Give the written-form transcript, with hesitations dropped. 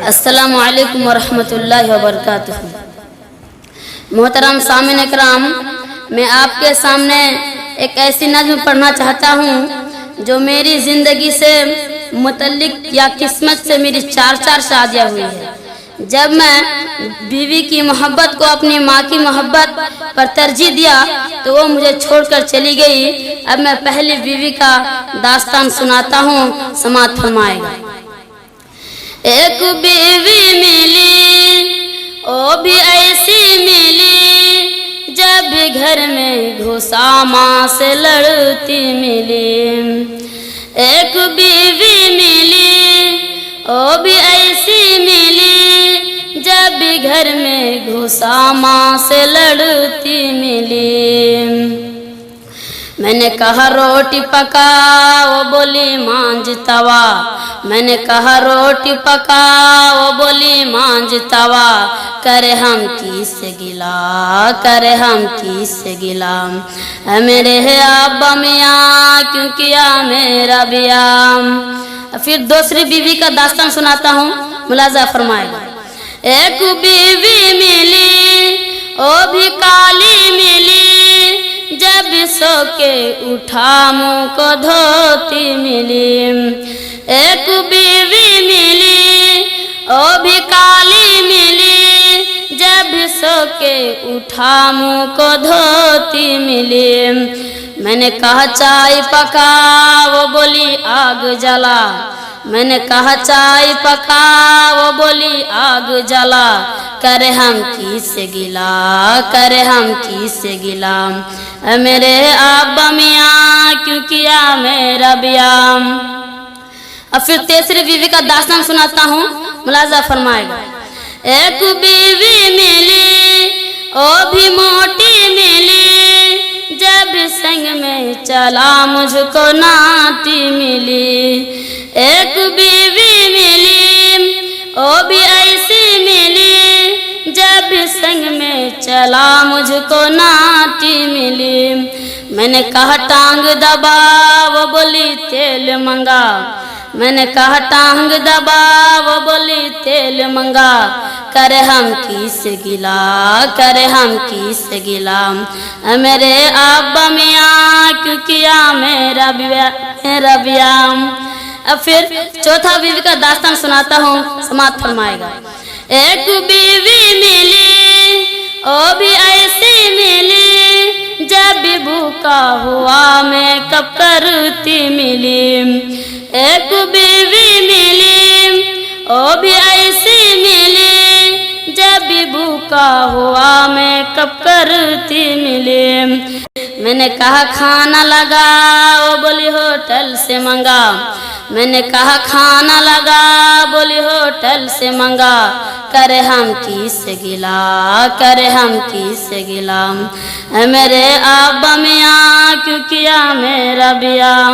السلام علیکم ورحمۃ اللہ وبرکاتہ۔ محترم سامعین اکرام، میں آپ کے سامنے ایک ایسی نظم پڑھنا چاہتا ہوں جو میری زندگی سے متعلق یا قسمت سے میری چار شادیاں ہوئی ہیں۔ جب میں بیوی کی محبت کو اپنی ماں کی محبت پر ترجیح دیا تو وہ مجھے چھوڑ کر چلی گئی۔ اب میں پہلی بیوی کا داستان سناتا ہوں، سماعت فرمائے گا۔ ایک بیوی ملی، وہ بھی ایسی ملی، جب گھر میں گھسا ماں سے لڑتی ملی۔ ایک بیوی ملی، وہ بھی ایسی ملی، جب گھر میں گھسا ماں سے لڑتی ملی۔ میں نے کہا روٹی پکا، وہ بولی مانج توا۔ میں نے کہا روٹی پکا، وہ بولی مانج توا۔ کرے ہم کس سے گلا، کرے ہم کس سے گلا، اے میرے ابا میاں کیوں کیا میرا بیاہ۔ پھر دوسری بیوی کا داستان سناتا ہوں، ملاحظہ فرمائے گا۔ ایک بیوی ملی، وہ بھی کالی ملی، جب سو کے اٹھا منہ کو دھوتی ملی۔ ایک بیوی ملی، وہ بھی کالی ملی، جب سو کے اٹھا منہ کو دھوتی ملی۔ میں نے کہا چائے پکا، وہ بولی آگ جلا۔ میں نے کہا چائے پکا، وہ بولی آگ جلا۔ کرے ہم کس سے گلا، کرے ہم کس سے گلا، اے میرے ابا میاں کیوں کیا میرا بیاہ۔ اب پھر تیسری بیوی کا داستان سناتا ہوں، ملاحظہ فرمائے گا۔ ایک بیوی ملی، وہ بھی موٹی ملی، جب سنگ میں چلا مجھ کو ناٹی ملی۔ ایک بیوی ملی، وہ بھی ایسی ملی، جب سنگ میں چلا مجھ کو ناٹی ملی۔ میں نے کہا ٹانگ دبا، وہ بولی تیل منگا۔ میں نے کہا ٹانگ دبا، وہ بولی تیل منگا۔ کرے ہم کس سے گلا، کرے ہم کس سے گلا، اے میرے ابا میاں کیوں کیا میرا بیاہ۔ اب پھر چوتھا بیوی کا داستان سناتا ہوں، سماعت فرمائے گا۔ ایک بیوی ملی، وہ بھی ایسی ملی، جب بھوکا ہوا میں کب کرتی ملی۔ ایک بیوی ملی، وہ بھی ایسی ملی، جب بھوکا ہوا میں کب کرتی ملی۔ میں نے کہا کھانا لگا، وہ بولی ہوٹل سے منگا۔ میں نے کہا کھانا لگا، بولی ہوٹل سے منگا۔ کرے ہم کس سے گلا، کرے ہم کس سے گلا، اے میرے ابا میاں کیوں کیا میرا بیاہ۔